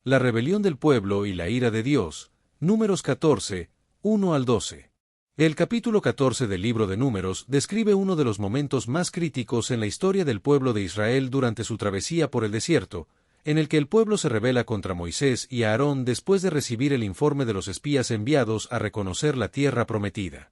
La rebelión del pueblo y la ira de Dios. Números 14, 1 al 12. El capítulo 14 del libro de Números describe uno de los momentos más críticos en la historia del pueblo de Israel durante su travesía por el desierto, en el que el pueblo se rebela contra Moisés y Aarón después de recibir el informe de los espías enviados a reconocer la tierra prometida.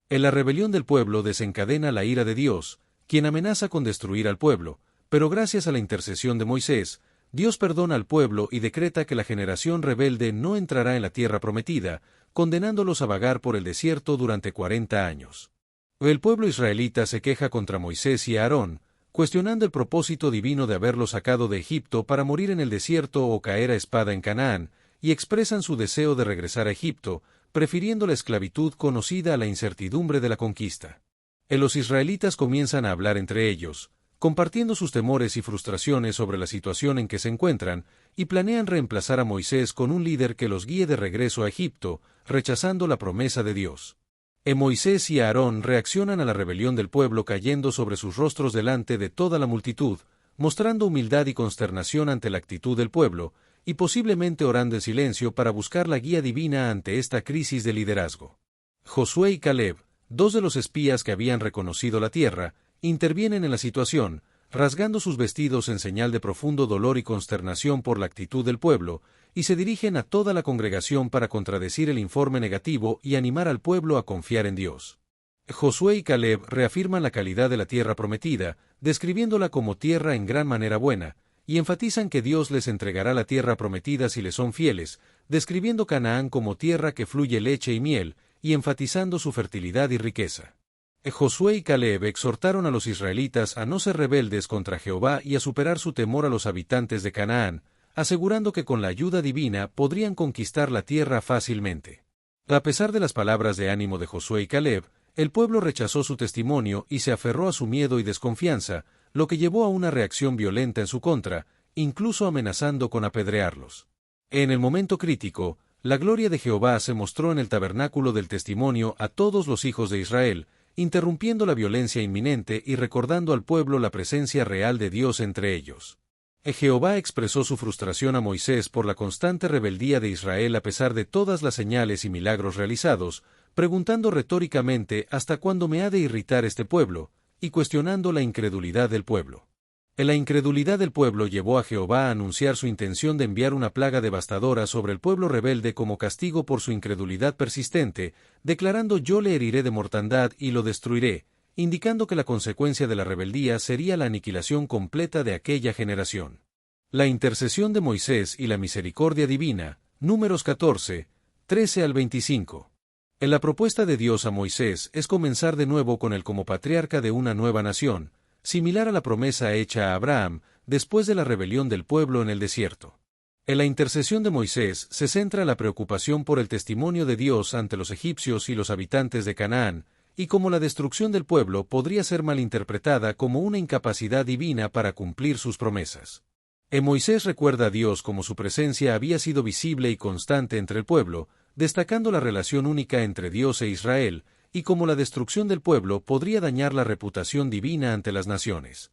En la rebelión del pueblo desencadena la ira de Dios, quien amenaza con destruir al pueblo, pero gracias a la intercesión de Moisés, Dios perdona al pueblo y decreta que la generación rebelde no entrará en la tierra prometida, condenándolos a vagar por el desierto durante 40 años. El pueblo israelita se queja contra Moisés y Aarón, cuestionando el propósito divino de haberlos sacado de Egipto para morir en el desierto o caer a espada en Canaán, y expresan su deseo de regresar a Egipto, prefiriendo la esclavitud conocida a la incertidumbre de la conquista. Los israelitas comienzan a hablar entre ellos, compartiendo sus temores y frustraciones sobre la situación en que se encuentran, y planean reemplazar a Moisés con un líder que los guíe de regreso a Egipto, rechazando la promesa de Dios. Moisés y Aarón reaccionan a la rebelión del pueblo cayendo sobre sus rostros delante de toda la multitud, mostrando humildad y consternación ante la actitud del pueblo, y posiblemente orando en silencio para buscar la guía divina ante esta crisis de liderazgo. Josué y Caleb, dos de los espías que habían reconocido la tierra, intervienen en la situación, rasgando sus vestidos en señal de profundo dolor y consternación por la actitud del pueblo, y se dirigen a toda la congregación para contradecir el informe negativo y animar al pueblo a confiar en Dios. Josué y Caleb reafirman la calidad de la tierra prometida, describiéndola como tierra en gran manera buena, y enfatizan que Dios les entregará la tierra prometida si les son fieles, describiendo Canaán como tierra que fluye leche y miel, y enfatizando su fertilidad y riqueza. Josué y Caleb exhortaron a los israelitas a no ser rebeldes contra Jehová y a superar su temor a los habitantes de Canaán, asegurando que con la ayuda divina podrían conquistar la tierra fácilmente. A pesar de las palabras de ánimo de Josué y Caleb, el pueblo rechazó su testimonio y se aferró a su miedo y desconfianza, lo que llevó a una reacción violenta en su contra, incluso amenazando con apedrearlos. En el momento crítico, la gloria de Jehová se mostró en el tabernáculo del testimonio a todos los hijos de Israel, interrumpiendo la violencia inminente y recordando al pueblo la presencia real de Dios entre ellos. Jehová expresó su frustración a Moisés por la constante rebeldía de Israel a pesar de todas las señales y milagros realizados, preguntando retóricamente ¿hasta cuándo me ha de irritar este pueblo?, y cuestionando la incredulidad del pueblo. La incredulidad del pueblo llevó a Jehová a anunciar su intención de enviar una plaga devastadora sobre el pueblo rebelde como castigo por su incredulidad persistente, declarando yo le heriré de mortandad y lo destruiré, indicando que la consecuencia de la rebeldía sería la aniquilación completa de aquella generación. La intercesión de Moisés y la misericordia divina, Números 14, 13 al 25. En la propuesta de Dios a Moisés es comenzar de nuevo con él como patriarca de una nueva nación, similar a la promesa hecha a Abraham después de la rebelión del pueblo en el desierto. En la intercesión de Moisés se centra la preocupación por el testimonio de Dios ante los egipcios y los habitantes de Canaán, y cómo la destrucción del pueblo podría ser malinterpretada como una incapacidad divina para cumplir sus promesas. Moisés recuerda a Dios como su presencia había sido visible y constante entre el pueblo, destacando la relación única entre Dios e Israel, y cómo la destrucción del pueblo podría dañar la reputación divina ante las naciones.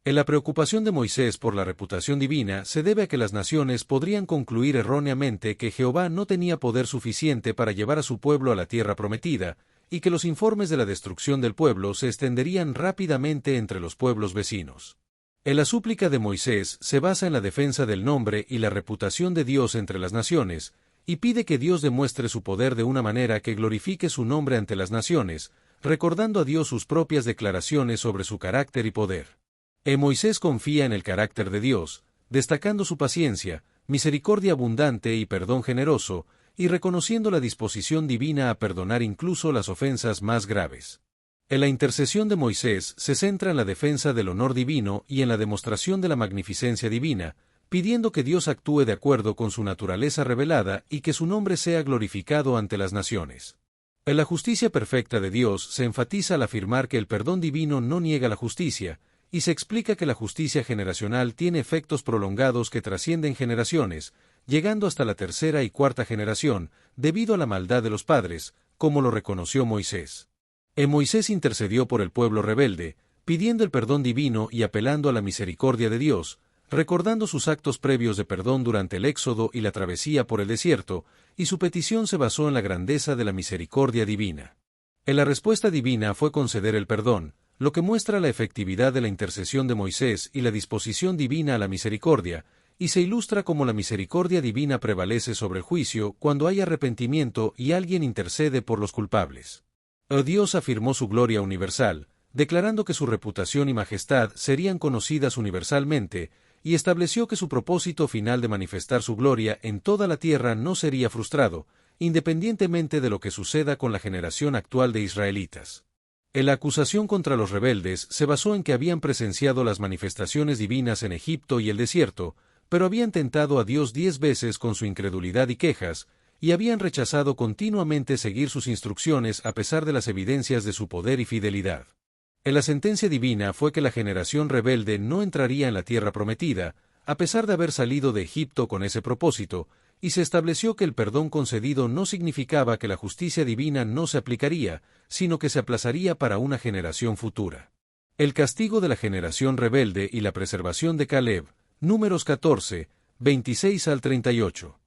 En la preocupación de Moisés por la reputación divina se debe a que las naciones podrían concluir erróneamente que Jehová no tenía poder suficiente para llevar a su pueblo a la tierra prometida, y que los informes de la destrucción del pueblo se extenderían rápidamente entre los pueblos vecinos. En la súplica de Moisés se basa en la defensa del nombre y la reputación de Dios entre las naciones, y pide que Dios demuestre su poder de una manera que glorifique su nombre ante las naciones, recordando a Dios sus propias declaraciones sobre su carácter y poder. Moisés confía en el carácter de Dios, destacando su paciencia, misericordia abundante y perdón generoso, y reconociendo la disposición divina a perdonar incluso las ofensas más graves. En la intercesión de Moisés se centra en la defensa del honor divino y en la demostración de la magnificencia divina, pidiendo que Dios actúe de acuerdo con su naturaleza revelada y que su nombre sea glorificado ante las naciones. En la justicia perfecta de Dios se enfatiza al afirmar que el perdón divino no niega la justicia, y se explica que la justicia generacional tiene efectos prolongados que trascienden generaciones, llegando hasta la tercera y cuarta generación, debido a la maldad de los padres, como lo reconoció Moisés. Moisés intercedió por el pueblo rebelde, pidiendo el perdón divino y apelando a la misericordia de Dios, recordando sus actos previos de perdón durante el éxodo y la travesía por el desierto, y su petición se basó en la grandeza de la misericordia divina. En la respuesta divina fue conceder el perdón, lo que muestra la efectividad de la intercesión de Moisés y la disposición divina a la misericordia, y se ilustra cómo la misericordia divina prevalece sobre el juicio cuando hay arrepentimiento y alguien intercede por los culpables. Dios afirmó su gloria universal, declarando que su reputación y majestad serían conocidas universalmente, y estableció que su propósito final de manifestar su gloria en toda la tierra no sería frustrado, independientemente de lo que suceda con la generación actual de israelitas. La acusación contra los rebeldes se basó en que habían presenciado las manifestaciones divinas en Egipto y el desierto, pero habían tentado a Dios 10 veces con su incredulidad y quejas, y habían rechazado continuamente seguir sus instrucciones a pesar de las evidencias de su poder y fidelidad. La sentencia divina fue que la generación rebelde no entraría en la tierra prometida, a pesar de haber salido de Egipto con ese propósito, y se estableció que el perdón concedido no significaba que la justicia divina no se aplicaría, sino que se aplazaría para una generación futura. El castigo de la generación rebelde y la preservación de Caleb, Números 14, 26 al 38.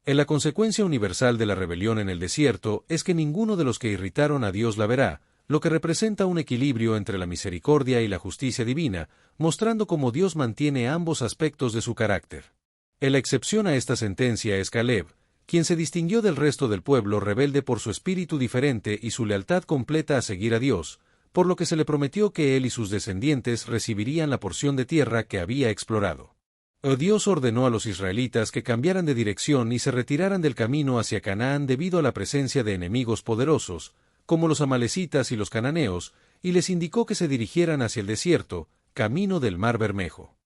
La consecuencia universal de la rebelión en el desierto es que ninguno de los que irritaron a Dios la verá, lo que representa un equilibrio entre la misericordia y la justicia divina, mostrando cómo Dios mantiene ambos aspectos de su carácter. La excepción a esta sentencia es Caleb, quien se distinguió del resto del pueblo rebelde por su espíritu diferente y su lealtad completa a seguir a Dios, por lo que se le prometió que él y sus descendientes recibirían la porción de tierra que había explorado. Dios ordenó a los israelitas que cambiaran de dirección y se retiraran del camino hacia Canaán debido a la presencia de enemigos poderosos, como los amalecitas y los cananeos, y les indicó que se dirigieran hacia el desierto, camino del Mar Bermejo.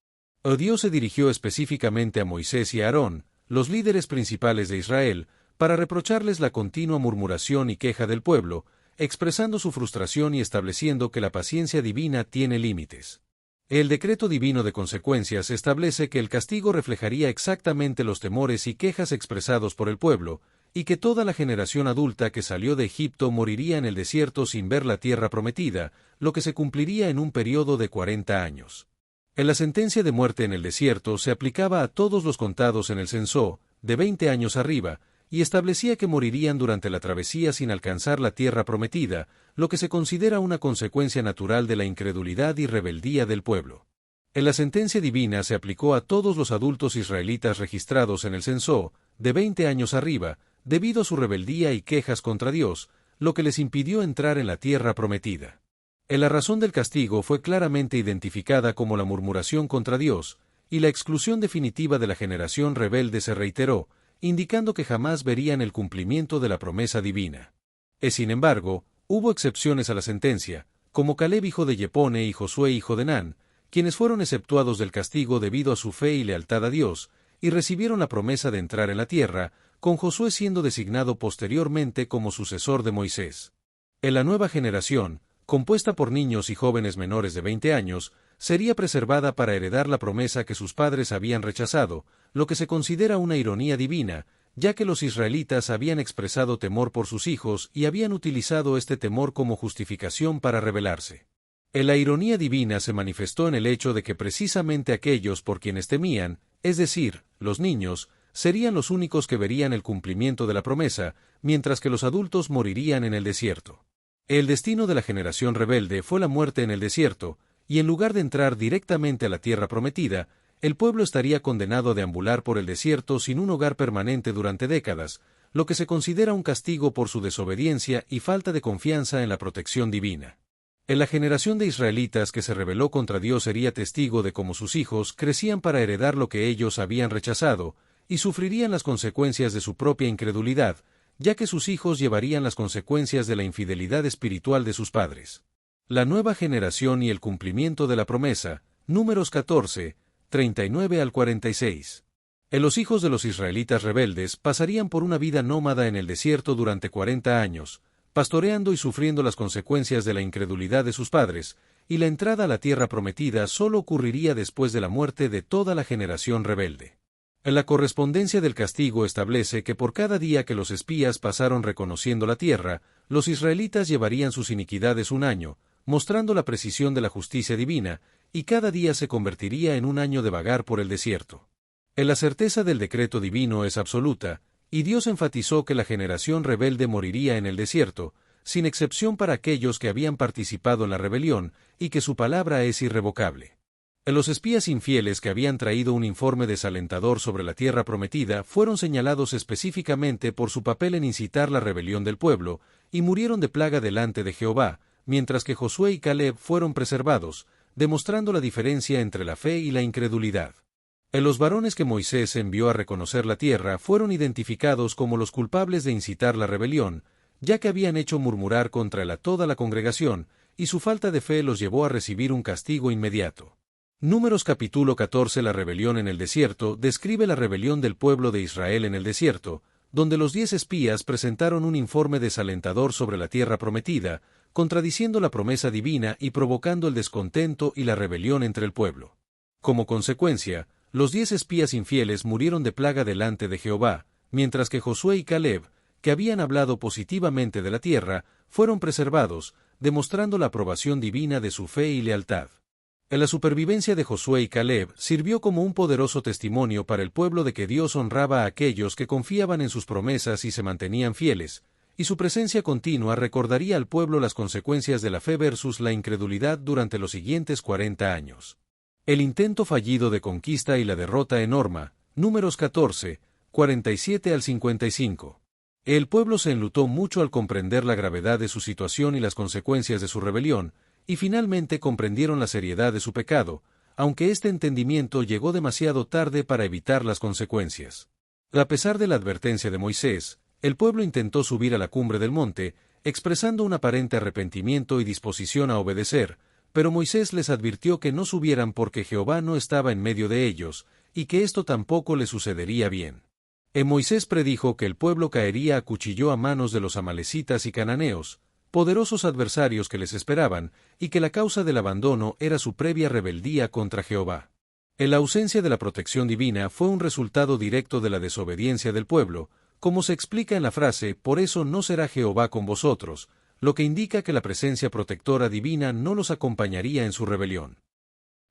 Dios se dirigió específicamente a Moisés y a Aarón, los líderes principales de Israel, para reprocharles la continua murmuración y queja del pueblo, expresando su frustración y estableciendo que la paciencia divina tiene límites. El decreto divino de consecuencias establece que el castigo reflejaría exactamente los temores y quejas expresados por el pueblo, y que toda la generación adulta que salió de Egipto moriría en el desierto sin ver la tierra prometida, lo que se cumpliría en un periodo de 40 años. La sentencia de muerte en el desierto se aplicaba a todos los contados en el censo, de 20 años arriba, y establecía que morirían durante la travesía sin alcanzar la tierra prometida, lo que se considera una consecuencia natural de la incredulidad y rebeldía del pueblo. La sentencia divina se aplicó a todos los adultos israelitas registrados en el censo, de 20 años arriba, debido a su rebeldía y quejas contra Dios, lo que les impidió entrar en la tierra prometida. La razón del castigo fue claramente identificada como la murmuración contra Dios, y la exclusión definitiva de la generación rebelde se reiteró, indicando que jamás verían el cumplimiento de la promesa divina. Sin embargo, hubo excepciones a la sentencia, como Caleb hijo de Yefone y Josué hijo de Nun, quienes fueron exceptuados del castigo debido a su fe y lealtad a Dios, y recibieron la promesa de entrar en la tierra, con Josué siendo designado posteriormente como sucesor de Moisés. La nueva generación, compuesta por niños y jóvenes menores de 20 años, sería preservada para heredar la promesa que sus padres habían rechazado, lo que se considera una ironía divina, ya que los israelitas habían expresado temor por sus hijos y habían utilizado este temor como justificación para rebelarse. La ironía divina se manifestó en el hecho de que precisamente aquellos por quienes temían, es decir, los niños, serían los únicos que verían el cumplimiento de la promesa, mientras que los adultos morirían en el desierto. El destino de la generación rebelde fue la muerte en el desierto, y en lugar de entrar directamente a la tierra prometida, el pueblo estaría condenado a deambular por el desierto sin un hogar permanente durante décadas, lo que se considera un castigo por su desobediencia y falta de confianza en la protección divina. La generación de israelitas que se rebeló contra Dios sería testigo de cómo sus hijos crecían para heredar lo que ellos habían rechazado, y sufrirían las consecuencias de su propia incredulidad, ya que sus hijos llevarían las consecuencias de la infidelidad espiritual de sus padres. La nueva generación y el cumplimiento de la promesa, Números 14, 39 al 46. Los hijos de los israelitas rebeldes pasarían por una vida nómada en el desierto durante 40 años, pastoreando y sufriendo las consecuencias de la incredulidad de sus padres, y la entrada a la tierra prometida solo ocurriría después de la muerte de toda la generación rebelde. La correspondencia del castigo establece que por cada día que los espías pasaron reconociendo la tierra, los israelitas llevarían sus iniquidades un año, mostrando la precisión de la justicia divina, y cada día se convertiría en un año de vagar por el desierto. La certeza del decreto divino es absoluta, y Dios enfatizó que la generación rebelde moriría en el desierto, sin excepción para aquellos que habían participado en la rebelión, y que su palabra es irrevocable. Los espías infieles que habían traído un informe desalentador sobre la tierra prometida fueron señalados específicamente por su papel en incitar la rebelión del pueblo, y murieron de plaga delante de Jehová, mientras que Josué y Caleb fueron preservados, demostrando la diferencia entre la fe y la incredulidad. Los varones que Moisés envió a reconocer la tierra fueron identificados como los culpables de incitar la rebelión, ya que habían hecho murmurar contra toda la congregación, y su falta de fe los llevó a recibir un castigo inmediato. Números capítulo 14. La rebelión en el desierto describe la rebelión del pueblo de Israel en el desierto, donde los 10 espías presentaron un informe desalentador sobre la tierra prometida, contradiciendo la promesa divina y provocando el descontento y la rebelión entre el pueblo. Como consecuencia, los 10 espías infieles murieron de plaga delante de Jehová, mientras que Josué y Caleb, que habían hablado positivamente de la tierra, fueron preservados, demostrando la aprobación divina de su fe y lealtad. La supervivencia de Josué y Caleb sirvió como un poderoso testimonio para el pueblo de que Dios honraba a aquellos que confiaban en sus promesas y se mantenían fieles, y su presencia continua recordaría al pueblo las consecuencias de la fe versus la incredulidad durante los siguientes 40 años. El intento fallido de conquista y la derrota en Horma, Números 14, 47 al 55. El pueblo se enlutó mucho al comprender la gravedad de su situación y las consecuencias de su rebelión, y finalmente comprendieron la seriedad de su pecado, aunque este entendimiento llegó demasiado tarde para evitar las consecuencias. A pesar de la advertencia de Moisés, el pueblo intentó subir a la cumbre del monte, expresando un aparente arrepentimiento y disposición a obedecer, pero Moisés les advirtió que no subieran porque Jehová no estaba en medio de ellos, y que esto tampoco les sucedería bien. Moisés predijo que el pueblo caería a cuchillo a manos de los amalecitas y cananeos, poderosos adversarios que les esperaban, y que la causa del abandono era su previa rebeldía contra Jehová. La ausencia de la protección divina fue un resultado directo de la desobediencia del pueblo, como se explica en la frase, por eso no será Jehová con vosotros, lo que indica que la presencia protectora divina no los acompañaría en su rebelión.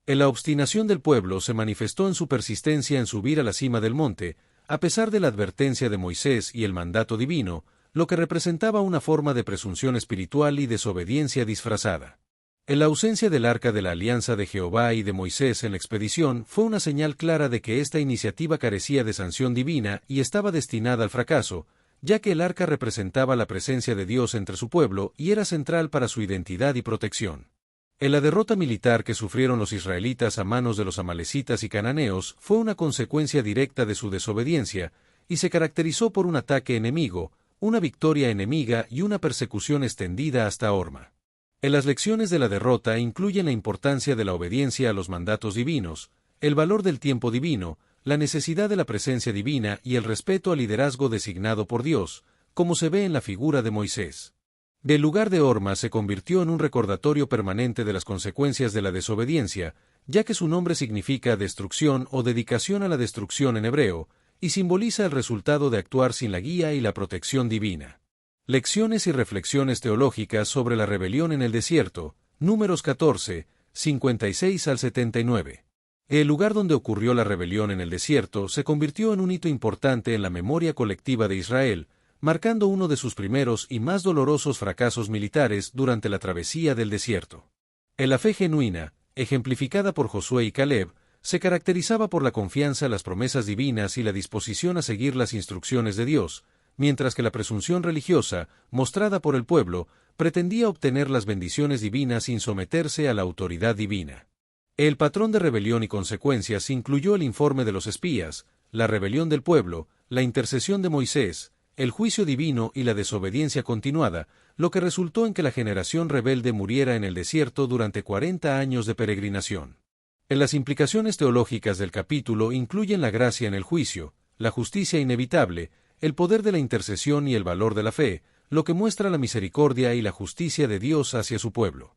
La obstinación del pueblo se manifestó en su persistencia en subir a la cima del monte, a pesar de la advertencia de Moisés y el mandato divino, lo que representaba una forma de presunción espiritual y desobediencia disfrazada. La ausencia del arca de la alianza de Jehová y de Moisés en la expedición fue una señal clara de que esta iniciativa carecía de sanción divina y estaba destinada al fracaso, ya que el arca representaba la presencia de Dios entre su pueblo y era central para su identidad y protección. La derrota militar que sufrieron los israelitas a manos de los amalecitas y cananeos fue una consecuencia directa de su desobediencia, y se caracterizó por un ataque enemigo, una victoria enemiga y una persecución extendida hasta Horma. Las lecciones de la derrota incluyen la importancia de la obediencia a los mandatos divinos, el valor del tiempo divino, la necesidad de la presencia divina y el respeto al liderazgo designado por Dios, como se ve en la figura de Moisés. El lugar de Horma se convirtió en un recordatorio permanente de las consecuencias de la desobediencia, ya que su nombre significa destrucción o dedicación a la destrucción en hebreo, y simboliza el resultado de actuar sin la guía y la protección divina. Lecciones y reflexiones teológicas sobre la rebelión en el desierto, Números 14, 56 al 79. El lugar donde ocurrió la rebelión en el desierto se convirtió en un hito importante en la memoria colectiva de Israel, marcando uno de sus primeros y más dolorosos fracasos militares durante la travesía del desierto. La fe genuina, ejemplificada por Josué y Caleb, se caracterizaba por la confianza en las promesas divinas y la disposición a seguir las instrucciones de Dios, mientras que la presunción religiosa, mostrada por el pueblo, pretendía obtener las bendiciones divinas sin someterse a la autoridad divina. El patrón de rebelión y consecuencias incluyó el informe de los espías, la rebelión del pueblo, la intercesión de Moisés, el juicio divino y la desobediencia continuada, lo que resultó en que la generación rebelde muriera en el desierto durante 40 años de peregrinación. Las implicaciones teológicas del capítulo incluyen la gracia en el juicio, la justicia inevitable, el poder de la intercesión y el valor de la fe, lo que muestra la misericordia y la justicia de Dios hacia su pueblo.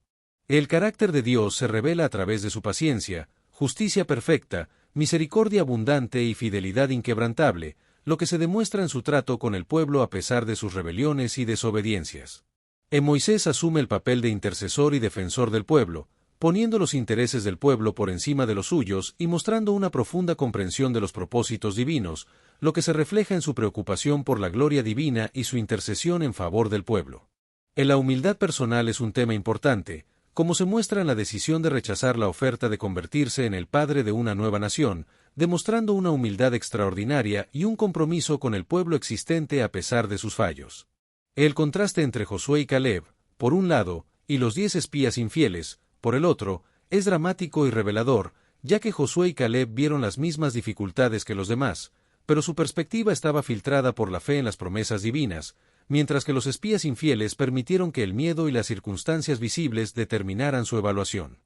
El carácter de Dios se revela a través de su paciencia, justicia perfecta, misericordia abundante y fidelidad inquebrantable, lo que se demuestra en su trato con el pueblo a pesar de sus rebeliones y desobediencias. Moisés asume el papel de intercesor y defensor del pueblo, poniendo los intereses del pueblo por encima de los suyos y mostrando una profunda comprensión de los propósitos divinos, lo que se refleja en su preocupación por la gloria divina y su intercesión en favor del pueblo. La humildad personal es un tema importante, como se muestra en la decisión de rechazar la oferta de convertirse en el padre de una nueva nación, demostrando una humildad extraordinaria y un compromiso con el pueblo existente a pesar de sus fallos. El contraste entre Josué y Caleb, por un lado, y los 10 espías infieles, por el otro, es dramático y revelador, ya que Josué y Caleb vieron las mismas dificultades que los demás, pero su perspectiva estaba filtrada por la fe en las promesas divinas, mientras que los espías infieles permitieron que el miedo y las circunstancias visibles determinaran su evaluación.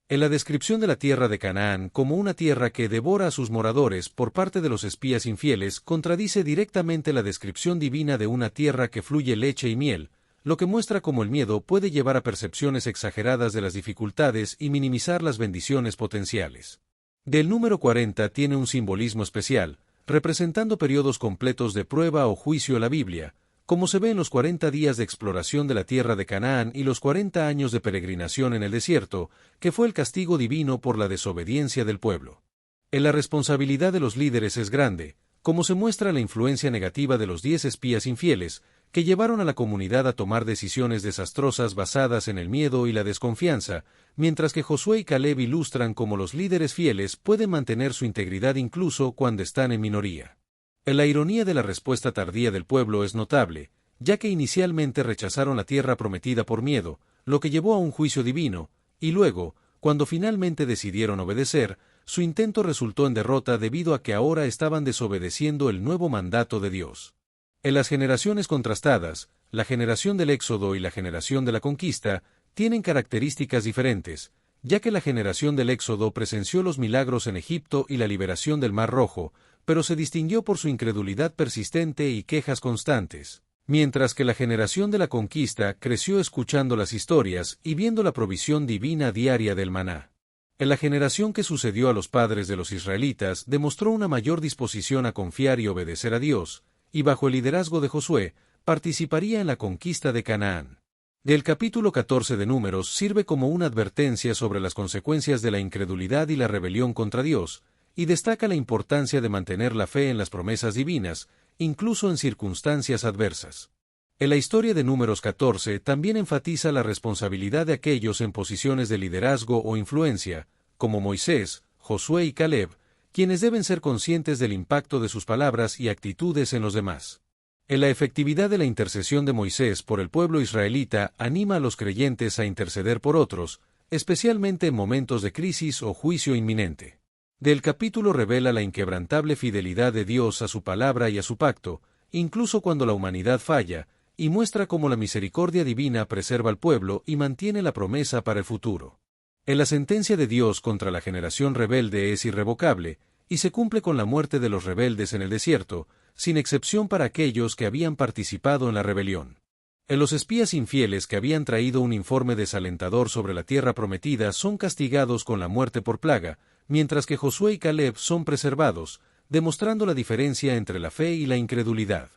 En la descripción de la tierra de Canaán como una tierra que devora a sus moradores por parte de los espías infieles contradice directamente la descripción divina de una tierra que fluye leche y miel, lo que muestra cómo el miedo puede llevar a percepciones exageradas de las dificultades y minimizar las bendiciones potenciales. Del número 40 tiene un simbolismo especial, representando periodos completos de prueba o juicio en la Biblia, como se ve en los 40 días de exploración de la tierra de Canaán y los 40 años de peregrinación en el desierto, que fue el castigo divino por la desobediencia del pueblo. La responsabilidad de los líderes es grande, como se muestra la influencia negativa de los 10 espías infieles, que llevaron a la comunidad a tomar decisiones desastrosas basadas en el miedo y la desconfianza, mientras que Josué y Caleb ilustran cómo los líderes fieles pueden mantener su integridad incluso cuando están en minoría. La ironía de la respuesta tardía del pueblo es notable, ya que inicialmente rechazaron la tierra prometida por miedo, lo que llevó a un juicio divino, y luego, cuando finalmente decidieron obedecer, su intento resultó en derrota debido a que ahora estaban desobedeciendo el nuevo mandato de Dios. En las generaciones contrastadas, la generación del Éxodo y la generación de la conquista tienen características diferentes, ya que la generación del Éxodo presenció los milagros en Egipto y la liberación del Mar Rojo, pero se distinguió por su incredulidad persistente y quejas constantes, mientras que la generación de la conquista creció escuchando las historias y viendo la provisión divina diaria del maná. En la generación que sucedió a los padres de los israelitas demostró una mayor disposición a confiar y obedecer a Dios, y bajo el liderazgo de Josué, participaría en la conquista de Canaán. El capítulo 14 de Números sirve como una advertencia sobre las consecuencias de la incredulidad y la rebelión contra Dios, y destaca la importancia de mantener la fe en las promesas divinas, incluso en circunstancias adversas. En la historia de Números 14 también enfatiza la responsabilidad de aquellos en posiciones de liderazgo o influencia, como Moisés, Josué y Caleb, quienes deben ser conscientes del impacto de sus palabras y actitudes en los demás. En la efectividad de la intercesión de Moisés por el pueblo israelita anima a los creyentes a interceder por otros, especialmente en momentos de crisis o juicio inminente. Del capítulo revela la inquebrantable fidelidad de Dios a su palabra y a su pacto, incluso cuando la humanidad falla, y muestra cómo la misericordia divina preserva al pueblo y mantiene la promesa para el futuro. La sentencia de Dios contra la generación rebelde es irrevocable, y se cumple con la muerte de los rebeldes en el desierto, sin excepción para aquellos que habían participado en la rebelión. Los espías infieles que habían traído un informe desalentador sobre la tierra prometida son castigados con la muerte por plaga, mientras que Josué y Caleb son preservados, demostrando la diferencia entre la fe y la incredulidad.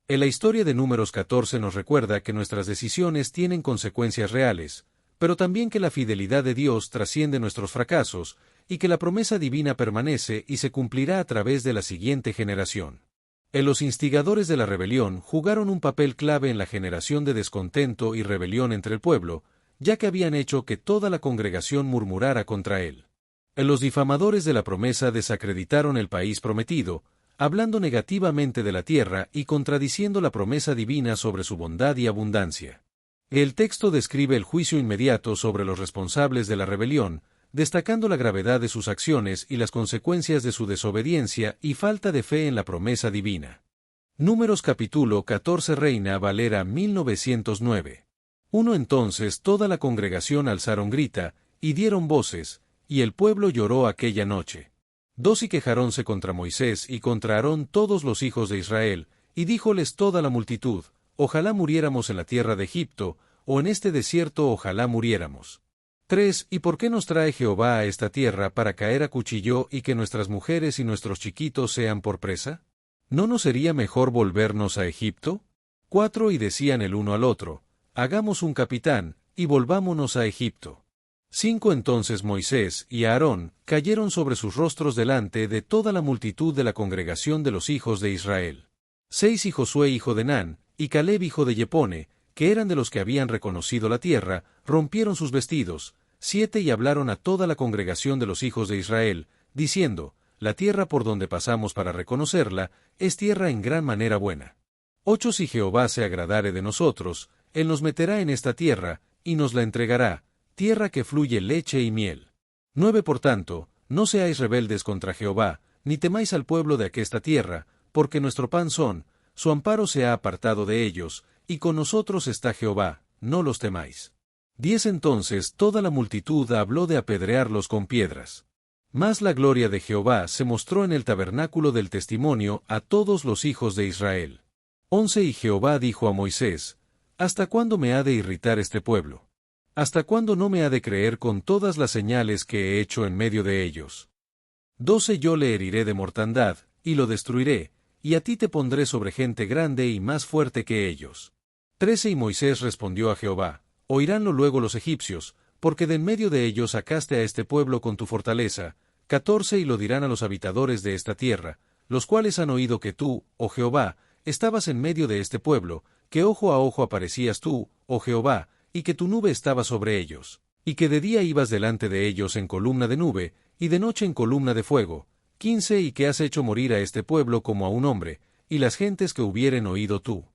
En la historia de Números 14 nos recuerda que nuestras decisiones tienen consecuencias reales, pero también que la fidelidad de Dios trasciende nuestros fracasos, y que la promesa divina permanece y se cumplirá a través de la siguiente generación. Los instigadores de la rebelión jugaron un papel clave en la generación de descontento y rebelión entre el pueblo, ya que habían hecho que toda la congregación murmurara contra él. Los difamadores de la promesa desacreditaron el país prometido, hablando negativamente de la tierra y contradiciendo la promesa divina sobre su bondad y abundancia. El texto describe el juicio inmediato sobre los responsables de la rebelión, destacando la gravedad de sus acciones y las consecuencias de su desobediencia y falta de fe en la promesa divina. Números capítulo 14 Reina Valera 1909. Entonces toda la congregación alzaron grita, y dieron voces, y el pueblo lloró aquella noche. 2 Y quejáronse contra Moisés y contra Aarón todos los hijos de Israel, y díjoles toda la multitud, ojalá muriéramos en la tierra de Egipto, o en este desierto ojalá muriéramos. 3 ¿Y por qué nos trae Jehová a esta tierra para caer a cuchillo y que nuestras mujeres y nuestros chiquitos sean por presa? ¿No nos sería mejor volvernos a Egipto? 4 Y decían el uno al otro, hagamos un capitán, y volvámonos a Egipto. Entonces Moisés y Aarón cayeron sobre sus rostros delante de toda la multitud de la congregación de los hijos de Israel. 6 Y Josué hijo de Nun, y Caleb hijo de Jepone, que eran de los que habían reconocido la tierra, rompieron sus vestidos. 7 Y hablaron a toda la congregación de los hijos de Israel, diciendo: La tierra por donde pasamos para reconocerla, es tierra en gran manera buena. 8 Si Jehová se agradare de nosotros, Él nos meterá en esta tierra, y nos la entregará, tierra que fluye leche y miel. 9 Por tanto, no seáis rebeldes contra Jehová, ni temáis al pueblo de aquesta tierra, porque nuestro pan son, su amparo se ha apartado de ellos, y con nosotros está Jehová, no los temáis. 10 Entonces toda la multitud habló de apedrearlos con piedras. Mas la gloria de Jehová se mostró en el tabernáculo del testimonio a todos los hijos de Israel. 11 Y Jehová dijo a Moisés: ¿Hasta cuándo me ha de irritar este pueblo? ¿Hasta cuándo no me ha de creer con todas las señales que he hecho en medio de ellos? 12 Yo le heriré de mortandad, y lo destruiré, y a ti te pondré sobre gente grande y más fuerte que ellos. 13 Y Moisés respondió a Jehová: Oiránlo luego los egipcios, porque de en medio de ellos sacaste a este pueblo con tu fortaleza. 14 Y lo dirán a los habitadores de esta tierra, los cuales han oído que tú, oh Jehová, estabas en medio de este pueblo, que ojo a ojo aparecías tú, oh Jehová, y que tu nube estaba sobre ellos, y que de día ibas delante de ellos en columna de nube, y de noche en columna de fuego. 15 Y que has hecho morir a este pueblo como a un hombre, y las gentes que hubieren oído tu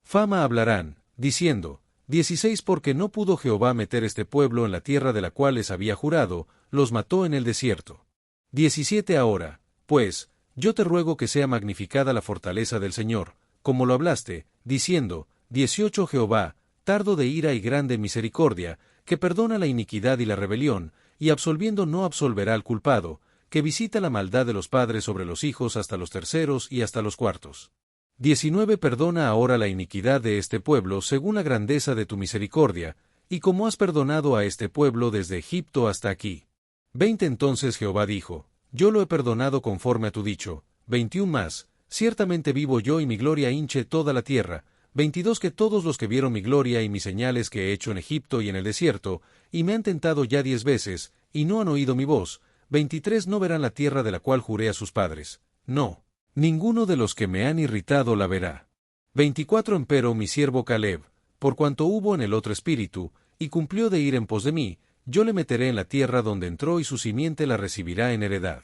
fama hablarán, diciendo: 16 Porque no pudo Jehová meter este pueblo en la tierra de la cual les había jurado, los mató en el desierto. 17 Ahora, pues, yo te ruego que sea magnificada la fortaleza del Señor, como lo hablaste, diciendo: 18 Jehová, tardo de ira y grande misericordia, que perdona la iniquidad y la rebelión, y absolviendo no absolverá al culpado, que visita la maldad de los padres sobre los hijos hasta los terceros y hasta los cuartos. 19 Perdona ahora la iniquidad de este pueblo según la grandeza de tu misericordia, y como has perdonado a este pueblo desde Egipto hasta aquí. 20 Entonces Jehová dijo: Yo lo he perdonado conforme a tu dicho. 21 Más, ciertamente vivo yo y mi gloria hinche toda la tierra. 22 Que todos los que vieron mi gloria y mis señales que he hecho en Egipto y en el desierto, y me han tentado ya 10 veces, y no han oído mi voz. 23 No verán la tierra de la cual juré a sus padres. No, ninguno de los que me han irritado la verá. 24 Empero mi siervo Caleb, por cuanto hubo en el otro espíritu, y cumplió de ir en pos de mí, yo le meteré en la tierra donde entró y su simiente la recibirá en heredad.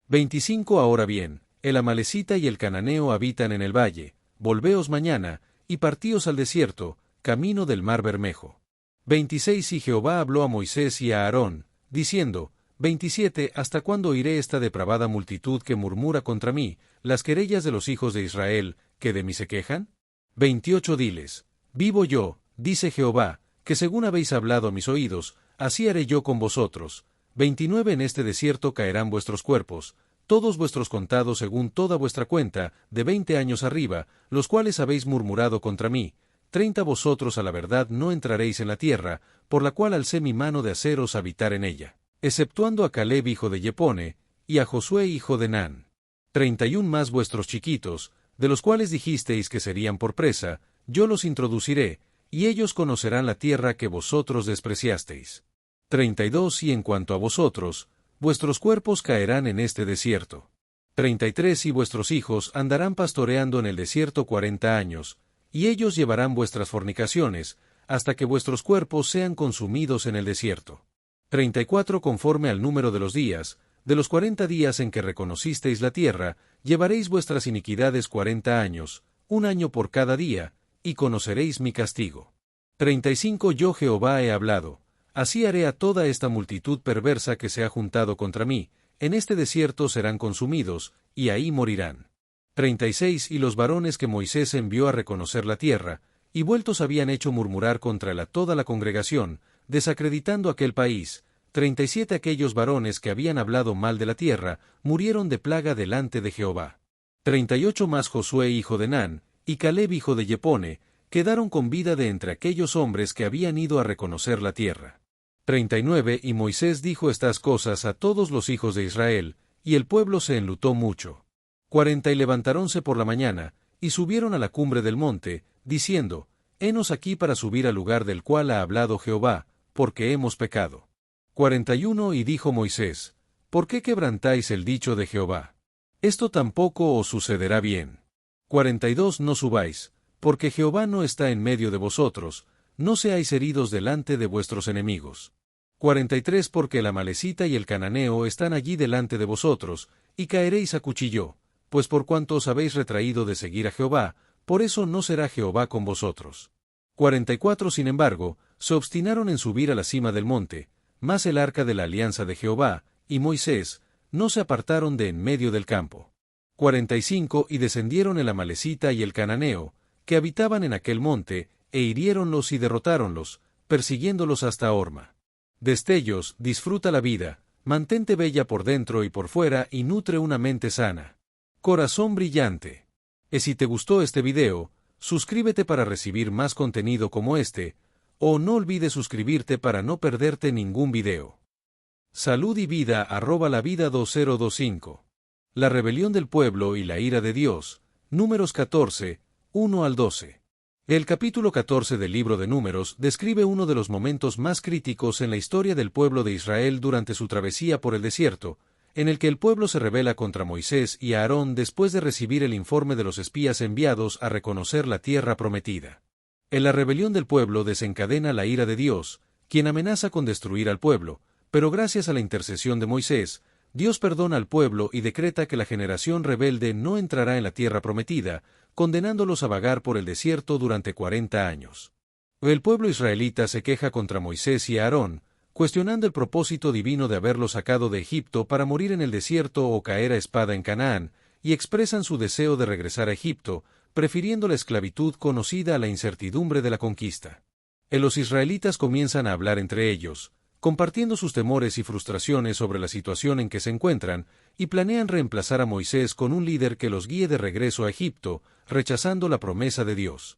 25 Ahora bien, el amalecita y el cananeo habitan en el valle. Volveos mañana, y partíos al desierto, camino del mar Bermejo. 26 Y Jehová habló a Moisés y a Aarón, diciendo: 27 ¿Hasta cuándo oiré esta depravada multitud que murmura contra mí, las querellas de los hijos de Israel, que de mí se quejan? 28 Diles: Vivo yo, dice Jehová, que según habéis hablado a mis oídos, así haré yo con vosotros. 29 En este desierto caerán vuestros cuerpos, todos vuestros contados según toda vuestra cuenta, de 20 años arriba, los cuales habéis murmurado contra mí. 30 Vosotros a la verdad no entraréis en la tierra, por la cual alcé mi mano de haceros habitar en ella, exceptuando a Caleb hijo de Jepone, y a Josué hijo de Nun. 31 Más vuestros chiquitos, de los cuales dijisteis que serían por presa, yo los introduciré, y ellos conocerán la tierra que vosotros despreciasteis. 32 Y en cuanto a vosotros, vuestros cuerpos caerán en este desierto. 33 Y vuestros hijos andarán pastoreando en el desierto 40 años, y ellos llevarán vuestras fornicaciones, hasta que vuestros cuerpos sean consumidos en el desierto. 34 Conforme al número de los días, de los 40 días en que reconocisteis la tierra, llevaréis vuestras iniquidades 40 años, un año por cada día, y conoceréis mi castigo. 35 Yo Jehová he hablado. Así haré a toda esta multitud perversa que se ha juntado contra mí, en este desierto serán consumidos, y ahí morirán. 36 Y los varones que Moisés envió a reconocer la tierra, y vueltos habían hecho murmurar contra toda la congregación, desacreditando aquel país. 37 Aquellos varones que habían hablado mal de la tierra, murieron de plaga delante de Jehová. 38 Más Josué hijo de Nun, y Caleb hijo de Jepone, quedaron con vida de entre aquellos hombres que habían ido a reconocer la tierra. 39 Y Moisés dijo estas cosas a todos los hijos de Israel, y el pueblo se enlutó mucho. 40 Y levantaronse por la mañana, y subieron a la cumbre del monte, diciendo: Henos aquí para subir al lugar del cual ha hablado Jehová, porque hemos pecado. 41 Y dijo Moisés: ¿Por qué quebrantáis el dicho de Jehová? Esto tampoco os sucederá bien. 42 No subáis, porque Jehová no está en medio de vosotros, no seáis heridos delante de vuestros enemigos. 43 Porque el amalecita y el cananeo están allí delante de vosotros, y caeréis a cuchillo, pues por cuanto os habéis retraído de seguir a Jehová, por eso no será Jehová con vosotros. 44 Sin embargo, se obstinaron en subir a la cima del monte, mas el arca de la alianza de Jehová, y Moisés, no se apartaron de en medio del campo. 45 Y descendieron el amalecita y el cananeo, que habitaban en aquel monte, e hiriéronlos y derrotáronlos, persiguiéndolos hasta Horma. Destellos, disfruta la vida, mantente bella por dentro y por fuera y nutre una mente sana. Corazón brillante. Si te gustó este video, suscríbete para recibir más contenido como este, o no olvides suscribirte para no perderte ningún video. Salud y vida @lavida 2025. La rebelión del pueblo y la ira de Dios. Números 14, 1-12. El capítulo 14 del libro de Números describe uno de los momentos más críticos en la historia del pueblo de Israel durante su travesía por el desierto, en el que el pueblo se rebela contra Moisés y Aarón después de recibir el informe de los espías enviados a reconocer la tierra prometida. En la rebelión del pueblo desencadena la ira de Dios, quien amenaza con destruir al pueblo, pero gracias a la intercesión de Moisés, Dios perdona al pueblo y decreta que la generación rebelde no entrará en la tierra prometida, condenándolos a vagar por el desierto durante 40 años. El pueblo israelita se queja contra Moisés y Aarón, cuestionando el propósito divino de haberlos sacado de Egipto para morir en el desierto o caer a espada en Canaán, y expresan su deseo de regresar a Egipto, prefiriendo la esclavitud conocida a la incertidumbre de la conquista. Los israelitas comienzan a hablar entre ellos, compartiendo sus temores y frustraciones sobre la situación en que se encuentran, y planean reemplazar a Moisés con un líder que los guíe de regreso a Egipto, rechazando la promesa de Dios.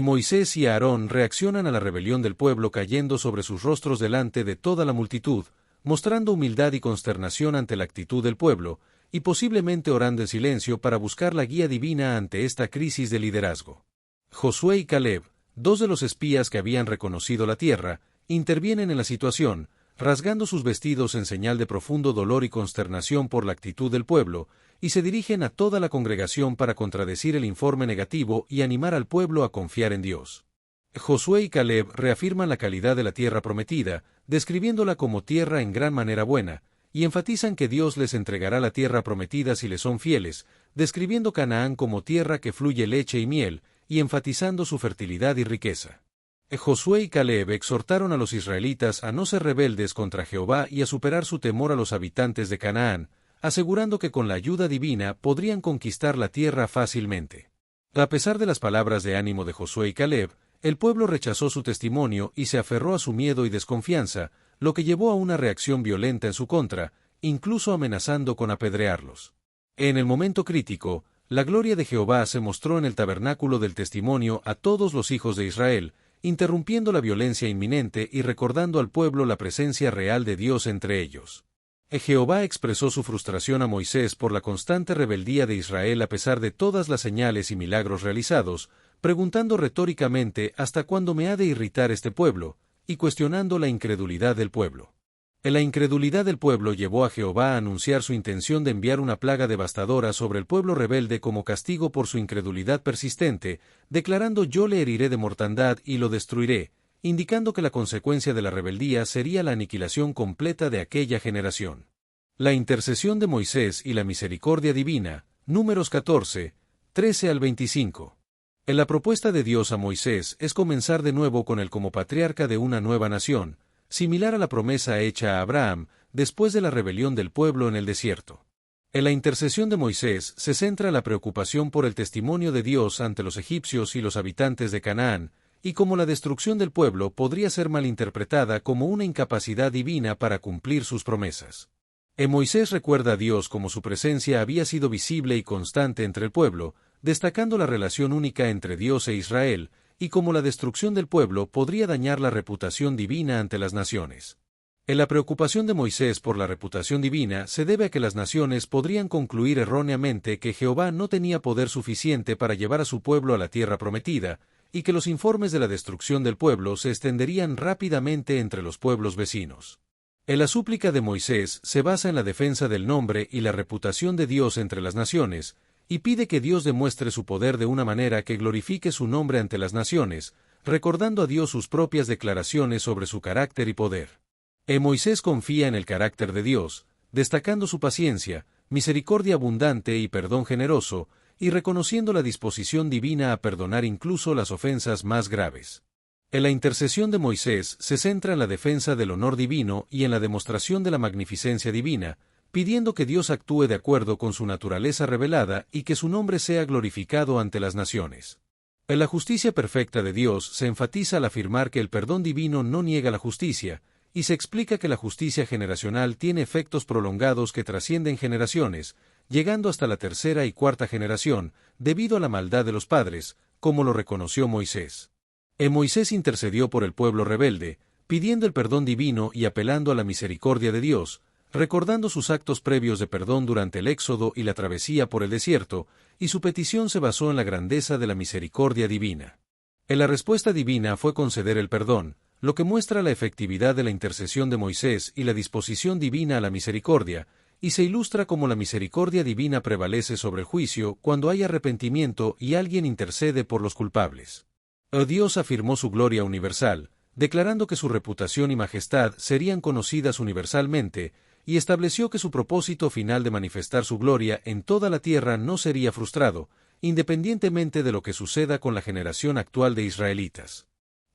Moisés y Aarón reaccionan a la rebelión del pueblo cayendo sobre sus rostros delante de toda la multitud, mostrando humildad y consternación ante la actitud del pueblo, y posiblemente orando en silencio para buscar la guía divina ante esta crisis de liderazgo. Josué y Caleb, dos de los espías que habían reconocido la tierra, intervienen en la situación, rasgando sus vestidos en señal de profundo dolor y consternación por la actitud del pueblo, y se dirigen a toda la congregación para contradecir el informe negativo y animar al pueblo a confiar en Dios. Josué y Caleb reafirman la calidad de la tierra prometida, describiéndola como tierra en gran manera buena, y enfatizan que Dios les entregará la tierra prometida si les son fieles, describiendo Canaán como tierra que fluye leche y miel, y enfatizando su fertilidad y riqueza. Josué y Caleb exhortaron a los israelitas a no ser rebeldes contra Jehová y a superar su temor a los habitantes de Canaán, asegurando que con la ayuda divina podrían conquistar la tierra fácilmente. A pesar de las palabras de ánimo de Josué y Caleb, el pueblo rechazó su testimonio y se aferró a su miedo y desconfianza, lo que llevó a una reacción violenta en su contra, incluso amenazando con apedrearlos. En el momento crítico, la gloria de Jehová se mostró en el tabernáculo del testimonio a todos los hijos de Israel, interrumpiendo la violencia inminente y recordando al pueblo la presencia real de Dios entre ellos. Jehová expresó su frustración a Moisés por la constante rebeldía de Israel a pesar de todas las señales y milagros realizados, preguntando retóricamente ¿hasta cuándo me ha de irritar este pueblo?, y cuestionando la incredulidad del pueblo. La incredulidad del pueblo llevó a Jehová a anunciar su intención de enviar una plaga devastadora sobre el pueblo rebelde como castigo por su incredulidad persistente, declarando yo le heriré de mortandad y lo destruiré, indicando que la consecuencia de la rebeldía sería la aniquilación completa de aquella generación. La intercesión de Moisés y la misericordia divina, Números 14, 13-25. La propuesta de Dios a Moisés es comenzar de nuevo con él como patriarca de una nueva nación, similar a la promesa hecha a Abraham después de la rebelión del pueblo en el desierto. En la intercesión de Moisés se centra la preocupación por el testimonio de Dios ante los egipcios y los habitantes de Canaán, y cómo la destrucción del pueblo podría ser malinterpretada como una incapacidad divina para cumplir sus promesas. Moisés recuerda a Dios como su presencia había sido visible y constante entre el pueblo, destacando la relación única entre Dios e Israel, y cómo la destrucción del pueblo podría dañar la reputación divina ante las naciones. La preocupación de Moisés por la reputación divina se debe a que las naciones podrían concluir erróneamente que Jehová no tenía poder suficiente para llevar a su pueblo a la tierra prometida, y que los informes de la destrucción del pueblo se extenderían rápidamente entre los pueblos vecinos. La súplica de Moisés se basa en la defensa del nombre y la reputación de Dios entre las naciones, y pide que Dios demuestre su poder de una manera que glorifique su nombre ante las naciones, recordando a Dios sus propias declaraciones sobre su carácter y poder. Moisés confía en el carácter de Dios, destacando su paciencia, misericordia abundante y perdón generoso, y reconociendo la disposición divina a perdonar incluso las ofensas más graves. La intercesión de Moisés se centra en la defensa del honor divino y en la demostración de la magnificencia divina, pidiendo que Dios actúe de acuerdo con su naturaleza revelada y que su nombre sea glorificado ante las naciones. En la justicia perfecta de Dios se enfatiza al afirmar que el perdón divino no niega la justicia, y se explica que la justicia generacional tiene efectos prolongados que trascienden generaciones, llegando hasta la tercera y cuarta generación, debido a la maldad de los padres, como lo reconoció Moisés. Moisés intercedió por el pueblo rebelde, pidiendo el perdón divino y apelando a la misericordia de Dios, recordando sus actos previos de perdón durante el éxodo y la travesía por el desierto, y su petición se basó en la grandeza de la misericordia divina. La respuesta divina fue conceder el perdón, lo que muestra la efectividad de la intercesión de Moisés y la disposición divina a la misericordia, y se ilustra cómo la misericordia divina prevalece sobre el juicio cuando hay arrepentimiento y alguien intercede por los culpables. Dios afirmó su gloria universal, declarando que su reputación y majestad serían conocidas universalmente, y estableció que su propósito final de manifestar su gloria en toda la tierra no sería frustrado, independientemente de lo que suceda con la generación actual de israelitas.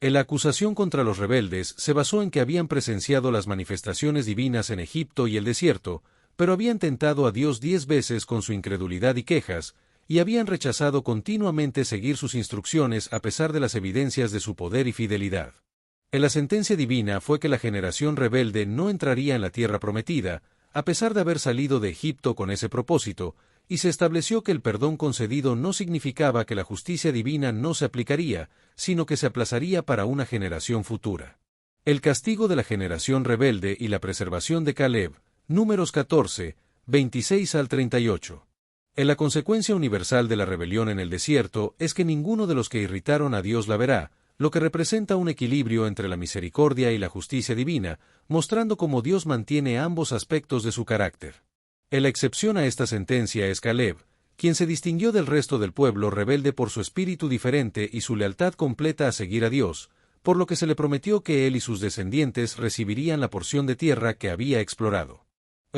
La acusación contra los rebeldes se basó en que habían presenciado las manifestaciones divinas en Egipto y el desierto, pero habían tentado a Dios 10 veces con su incredulidad y quejas, y habían rechazado continuamente seguir sus instrucciones a pesar de las evidencias de su poder y fidelidad. La sentencia divina fue que la generación rebelde no entraría en la tierra prometida, a pesar de haber salido de Egipto con ese propósito, y se estableció que el perdón concedido no significaba que la justicia divina no se aplicaría, sino que se aplazaría para una generación futura. El castigo de la generación rebelde y la preservación de Caleb, Números 14, 26 al 38. La consecuencia universal de la rebelión en el desierto es que ninguno de los que irritaron a Dios la verá, lo que representa un equilibrio entre la misericordia y la justicia divina, mostrando cómo Dios mantiene ambos aspectos de su carácter. La excepción a esta sentencia es Caleb, quien se distinguió del resto del pueblo rebelde por su espíritu diferente y su lealtad completa a seguir a Dios, por lo que se le prometió que él y sus descendientes recibirían la porción de tierra que había explorado.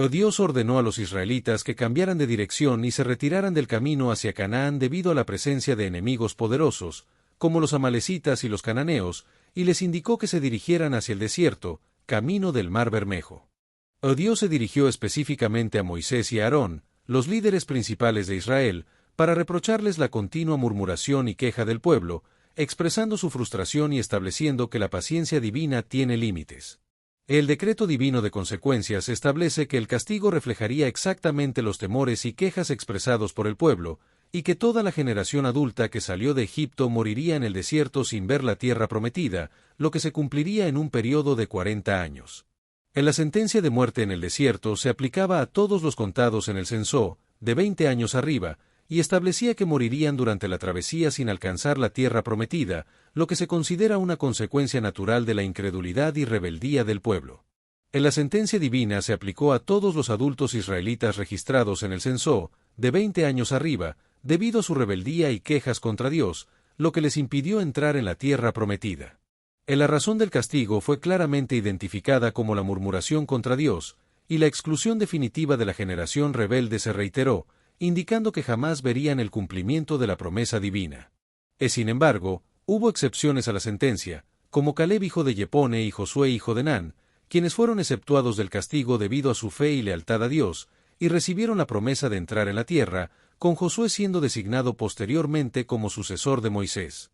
Dios ordenó a los israelitas que cambiaran de dirección y se retiraran del camino hacia Canaán debido a la presencia de enemigos poderosos, como los amalecitas y los cananeos, y les indicó que se dirigieran hacia el desierto, camino del Mar Bermejo. Dios se dirigió específicamente a Moisés y a Aarón, los líderes principales de Israel, para reprocharles la continua murmuración y queja del pueblo, expresando su frustración y estableciendo que la paciencia divina tiene límites. El decreto divino de consecuencias establece que el castigo reflejaría exactamente los temores y quejas expresados por el pueblo, y que toda la generación adulta que salió de Egipto moriría en el desierto sin ver la tierra prometida, lo que se cumpliría en un periodo de 40 años. La sentencia de muerte en el desierto se aplicaba a todos los contados en el censo, de 20 años arriba, y establecía que morirían durante la travesía sin alcanzar la tierra prometida, lo que se considera una consecuencia natural de la incredulidad y rebeldía del pueblo. La sentencia divina se aplicó a todos los adultos israelitas registrados en el censo, de 20 años arriba, debido a su rebeldía y quejas contra Dios, lo que les impidió entrar en la tierra prometida. La razón del castigo fue claramente identificada como la murmuración contra Dios, y la exclusión definitiva de la generación rebelde se reiteró, indicando que jamás verían el cumplimiento de la promesa divina. Sin embargo, hubo excepciones a la sentencia, como Caleb hijo de Yefone y Josué hijo de Nun, quienes fueron exceptuados del castigo debido a su fe y lealtad a Dios, y recibieron la promesa de entrar en la tierra, con Josué siendo designado posteriormente como sucesor de Moisés.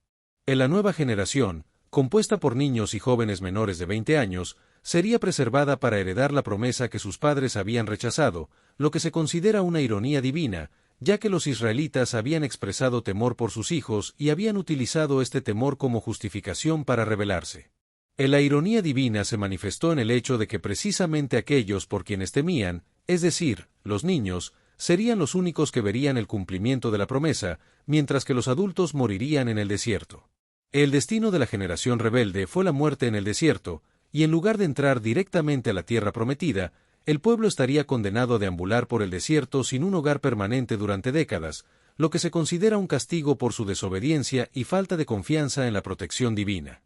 La nueva generación, compuesta por niños y jóvenes menores de 20 años, sería preservada para heredar la promesa que sus padres habían rechazado, lo que se considera una ironía divina, ya que los israelitas habían expresado temor por sus hijos y habían utilizado este temor como justificación para rebelarse. La ironía divina se manifestó en el hecho de que precisamente aquellos por quienes temían, es decir, los niños, serían los únicos que verían el cumplimiento de la promesa, mientras que los adultos morirían en el desierto. El destino de la generación rebelde fue la muerte en el desierto, y en lugar de entrar directamente a la tierra prometida, el pueblo estaría condenado a deambular por el desierto sin un hogar permanente durante décadas, lo que se considera un castigo por su desobediencia y falta de confianza en la protección divina.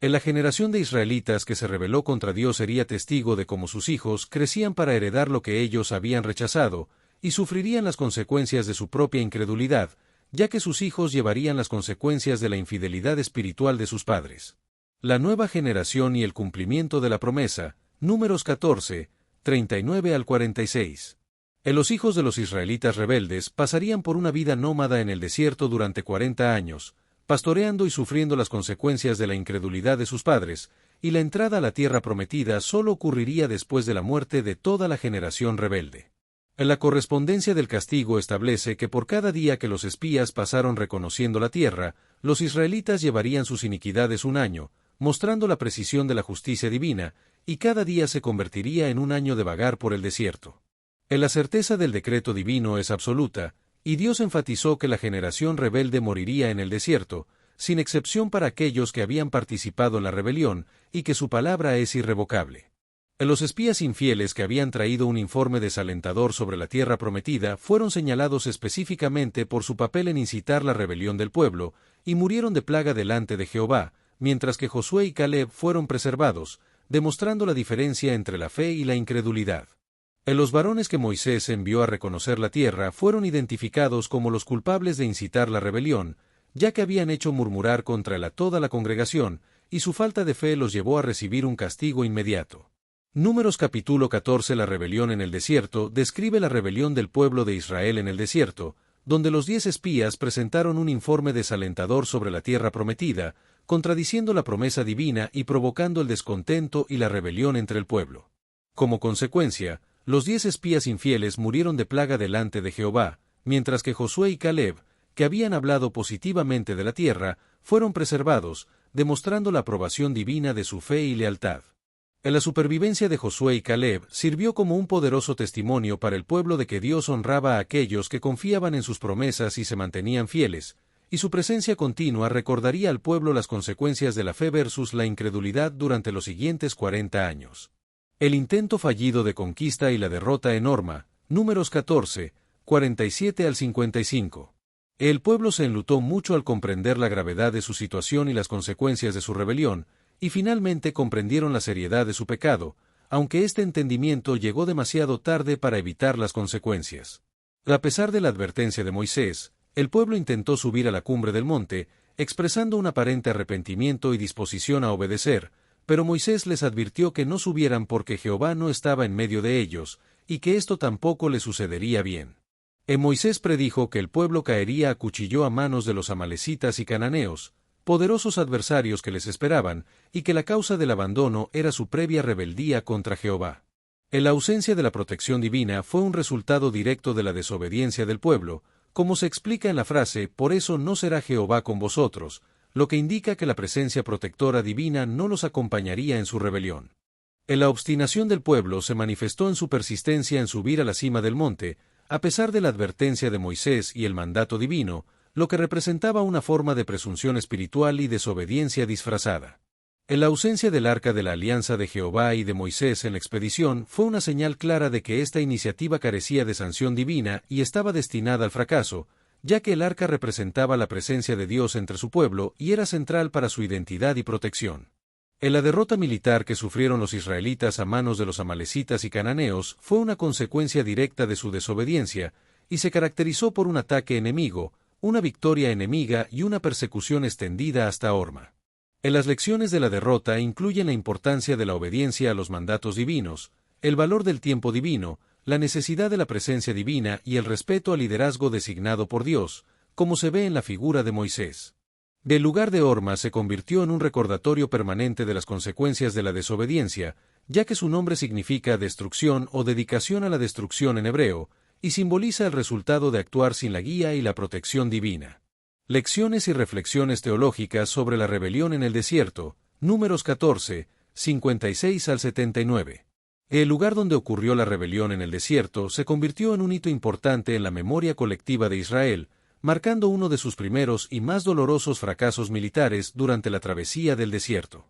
En la generación de israelitas que se rebeló contra Dios sería testigo de cómo sus hijos crecían para heredar lo que ellos habían rechazado, y sufrirían las consecuencias de su propia incredulidad, ya que sus hijos llevarían las consecuencias de la infidelidad espiritual de sus padres. La nueva generación y el cumplimiento de la promesa, Números 14, 39 al 46. Los hijos de los israelitas rebeldes pasarían por una vida nómada en el desierto durante 40 años, pastoreando y sufriendo las consecuencias de la incredulidad de sus padres, y la entrada a la tierra prometida solo ocurriría después de la muerte de toda la generación rebelde. La correspondencia del castigo establece que por cada día que los espías pasaron reconociendo la tierra, los israelitas llevarían sus iniquidades un año, mostrando la precisión de la justicia divina, y cada día se convertiría en un año de vagar por el desierto. La certeza del decreto divino es absoluta, y Dios enfatizó que la generación rebelde moriría en el desierto, sin excepción para aquellos que habían participado en la rebelión, y que su palabra es irrevocable. Los espías infieles que habían traído un informe desalentador sobre la tierra prometida fueron señalados específicamente por su papel en incitar la rebelión del pueblo, y murieron de plaga delante de Jehová, mientras que Josué y Caleb fueron preservados, demostrando la diferencia entre la fe y la incredulidad. Los varones que Moisés envió a reconocer la tierra fueron identificados como los culpables de incitar la rebelión, ya que habían hecho murmurar contra él a toda la congregación, y su falta de fe los llevó a recibir un castigo inmediato. Números capítulo 14. La rebelión en el desierto describe la rebelión del pueblo de Israel en el desierto, donde los 10 espías presentaron un informe desalentador sobre la tierra prometida, contradiciendo la promesa divina y provocando el descontento y la rebelión entre el pueblo. Como consecuencia, los 10 espías infieles murieron de plaga delante de Jehová, mientras que Josué y Caleb, que habían hablado positivamente de la tierra, fueron preservados, demostrando la aprobación divina de su fe y lealtad. La supervivencia de Josué y Caleb sirvió como un poderoso testimonio para el pueblo de que Dios honraba a aquellos que confiaban en sus promesas y se mantenían fieles, y su presencia continua recordaría al pueblo las consecuencias de la fe versus la incredulidad durante los siguientes 40 años. El intento fallido de conquista y la derrota en Horma, Números 14, 47 al 55. El pueblo se enlutó mucho al comprender la gravedad de su situación y las consecuencias de su rebelión, y finalmente comprendieron la seriedad de su pecado, aunque este entendimiento llegó demasiado tarde para evitar las consecuencias. A pesar de la advertencia de Moisés, el pueblo intentó subir a la cumbre del monte, expresando un aparente arrepentimiento y disposición a obedecer, pero Moisés les advirtió que no subieran porque Jehová no estaba en medio de ellos, y que esto tampoco le sucedería bien. Moisés predijo que el pueblo caería a cuchillo a manos de los amalecitas y cananeos, poderosos adversarios que les esperaban, y que la causa del abandono era su previa rebeldía contra Jehová. La ausencia de la protección divina fue un resultado directo de la desobediencia del pueblo, como se explica en la frase, por eso no será Jehová con vosotros, lo que indica que la presencia protectora divina no los acompañaría en su rebelión. La obstinación del pueblo se manifestó en su persistencia en subir a la cima del monte, a pesar de la advertencia de Moisés y el mandato divino, lo que representaba una forma de presunción espiritual y desobediencia disfrazada. La ausencia del arca de la alianza de Jehová y de Moisés en la expedición fue una señal clara de que esta iniciativa carecía de sanción divina y estaba destinada al fracaso, ya que el arca representaba la presencia de Dios entre su pueblo y era central para su identidad y protección. La derrota militar que sufrieron los israelitas a manos de los amalecitas y cananeos fue una consecuencia directa de su desobediencia, y se caracterizó por un ataque enemigo, una victoria enemiga y una persecución extendida hasta Horma. Las lecciones de la derrota incluyen la importancia de la obediencia a los mandatos divinos, el valor del tiempo divino, la necesidad de la presencia divina y el respeto al liderazgo designado por Dios, como se ve en la figura de Moisés. El lugar de Horma se convirtió en un recordatorio permanente de las consecuencias de la desobediencia, ya que su nombre significa destrucción o dedicación a la destrucción en hebreo, y simboliza el resultado de actuar sin la guía y la protección divina. Lecciones y reflexiones teológicas sobre la rebelión en el desierto, Números 14, 56 al 79. El lugar donde ocurrió la rebelión en el desierto se convirtió en un hito importante en la memoria colectiva de Israel, marcando uno de sus primeros y más dolorosos fracasos militares durante la travesía del desierto.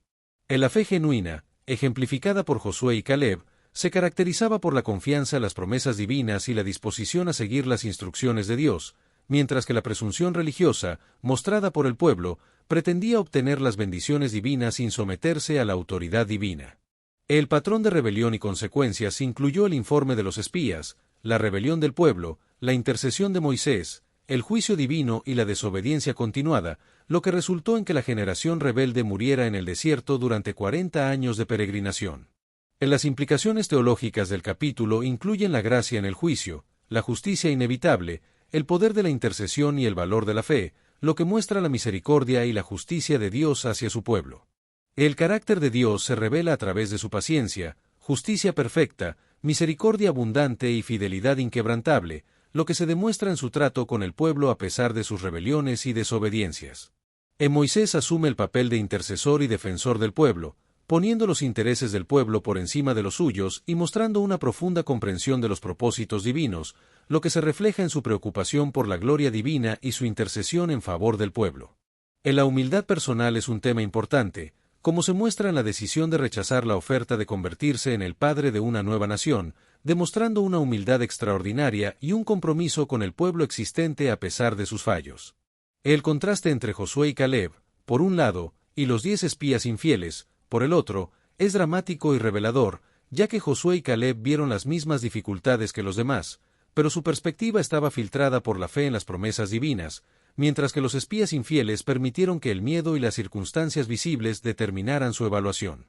La fe genuina, ejemplificada por Josué y Caleb, se caracterizaba por la confianza en las promesas divinas y la disposición a seguir las instrucciones de Dios, mientras que la presunción religiosa, mostrada por el pueblo, pretendía obtener las bendiciones divinas sin someterse a la autoridad divina. El patrón de rebelión y consecuencias incluyó el informe de los espías, la rebelión del pueblo, la intercesión de Moisés, el juicio divino y la desobediencia continuada, lo que resultó en que la generación rebelde muriera en el desierto durante 40 años de peregrinación. En las implicaciones teológicas del capítulo incluyen la gracia en el juicio, la justicia inevitable, el poder de la intercesión y el valor de la fe, lo que muestra la misericordia y la justicia de Dios hacia su pueblo. El carácter de Dios se revela a través de su paciencia, justicia perfecta, misericordia abundante y fidelidad inquebrantable, lo que se demuestra en su trato con el pueblo a pesar de sus rebeliones y desobediencias. Moisés asume el papel de intercesor y defensor del pueblo, poniendo los intereses del pueblo por encima de los suyos y mostrando una profunda comprensión de los propósitos divinos, lo que se refleja en su preocupación por la gloria divina y su intercesión en favor del pueblo. La humildad personal es un tema importante, como se muestra en la decisión de rechazar la oferta de convertirse en el padre de una nueva nación, demostrando una humildad extraordinaria y un compromiso con el pueblo existente a pesar de sus fallos. El contraste entre Josué y Caleb, por un lado, y los 10 espías infieles, por el otro, es dramático y revelador, ya que Josué y Caleb vieron las mismas dificultades que los demás, pero su perspectiva estaba filtrada por la fe en las promesas divinas, mientras que los espías infieles permitieron que el miedo y las circunstancias visibles determinaran su evaluación.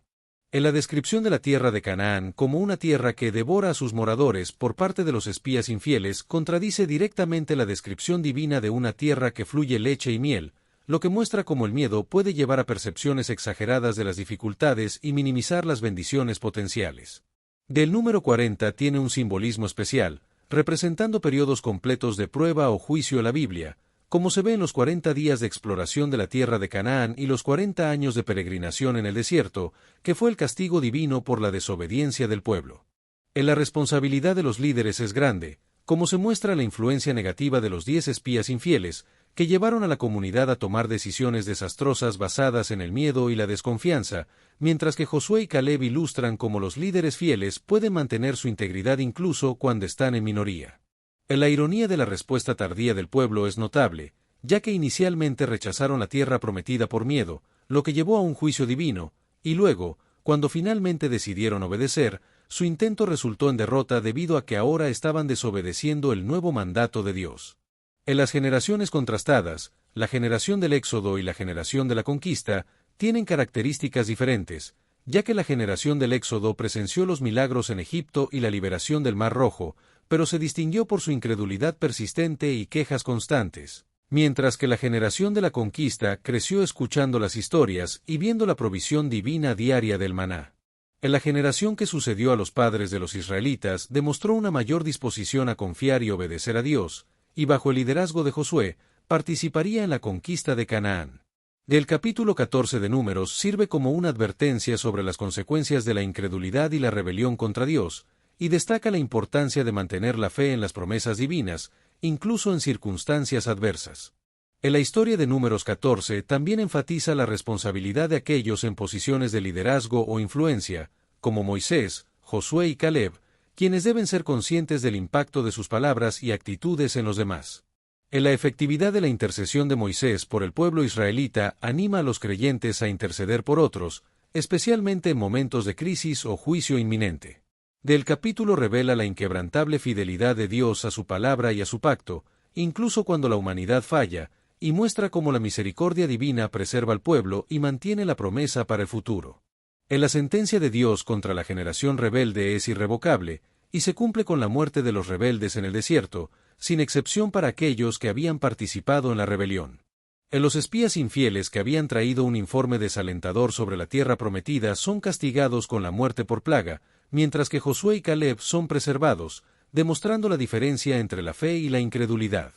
En la descripción de la tierra de Canaán como una tierra que devora a sus moradores por parte de los espías infieles contradice directamente la descripción divina de una tierra que fluye leche y miel, lo que muestra cómo el miedo puede llevar a percepciones exageradas de las dificultades y minimizar las bendiciones potenciales. Del número 40 tiene un simbolismo especial, representando periodos completos de prueba o juicio en la Biblia, como se ve en los 40 días de exploración de la tierra de Canaán y los 40 años de peregrinación en el desierto, que fue el castigo divino por la desobediencia del pueblo. La responsabilidad de los líderes es grande, como se muestra la influencia negativa de los 10 espías infieles, que llevaron a la comunidad a tomar decisiones desastrosas basadas en el miedo y la desconfianza, mientras que Josué y Caleb ilustran cómo los líderes fieles pueden mantener su integridad incluso cuando están en minoría. La ironía de la respuesta tardía del pueblo es notable, ya que inicialmente rechazaron la tierra prometida por miedo, lo que llevó a un juicio divino, y luego, cuando finalmente decidieron obedecer, su intento resultó en derrota debido a que ahora estaban desobedeciendo el nuevo mandato de Dios. En las generaciones contrastadas, la generación del Éxodo y la generación de la conquista tienen características diferentes, ya que la generación del Éxodo presenció los milagros en Egipto y la liberación del Mar Rojo, pero se distinguió por su incredulidad persistente y quejas constantes, mientras que la generación de la conquista creció escuchando las historias y viendo la provisión divina diaria del maná. En la generación que sucedió a los padres de los israelitas demostró una mayor disposición a confiar y obedecer a Dios, y bajo el liderazgo de Josué, participaría en la conquista de Canaán. El capítulo 14 de Números sirve como una advertencia sobre las consecuencias de la incredulidad y la rebelión contra Dios, y destaca la importancia de mantener la fe en las promesas divinas, incluso en circunstancias adversas. En la historia de Números 14 también enfatiza la responsabilidad de aquellos en posiciones de liderazgo o influencia, como Moisés, Josué y Caleb, quienes deben ser conscientes del impacto de sus palabras y actitudes en los demás. En la efectividad de la intercesión de Moisés por el pueblo israelita anima a los creyentes a interceder por otros, especialmente en momentos de crisis o juicio inminente. Del capítulo revela la inquebrantable fidelidad de Dios a su palabra y a su pacto, incluso cuando la humanidad falla, y muestra cómo la misericordia divina preserva al pueblo y mantiene la promesa para el futuro. La sentencia de Dios contra la generación rebelde es irrevocable, y se cumple con la muerte de los rebeldes en el desierto, sin excepción para aquellos que habían participado en la rebelión. Los espías infieles que habían traído un informe desalentador sobre la tierra prometida son castigados con la muerte por plaga, mientras que Josué y Caleb son preservados, demostrando la diferencia entre la fe y la incredulidad.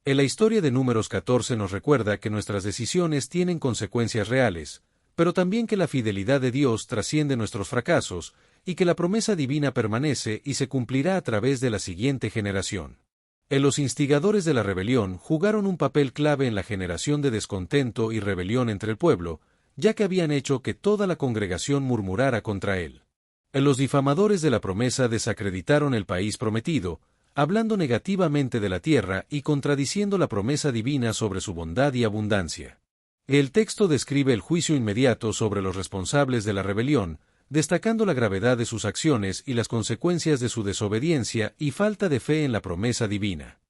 La historia de Números 14 nos recuerda que nuestras decisiones tienen consecuencias reales, pero también que la fidelidad de Dios trasciende nuestros fracasos, y que la promesa divina permanece y se cumplirá a través de la siguiente generación. Los instigadores de la rebelión jugaron un papel clave en la generación de descontento y rebelión entre el pueblo, ya que habían hecho que toda la congregación murmurara contra él. Los difamadores de la promesa desacreditaron el país prometido, hablando negativamente de la tierra y contradiciendo la promesa divina sobre su bondad y abundancia. El texto describe el juicio inmediato sobre los responsables de la rebelión, destacando la gravedad de sus acciones y las consecuencias de su desobediencia y falta de fe en la promesa divina.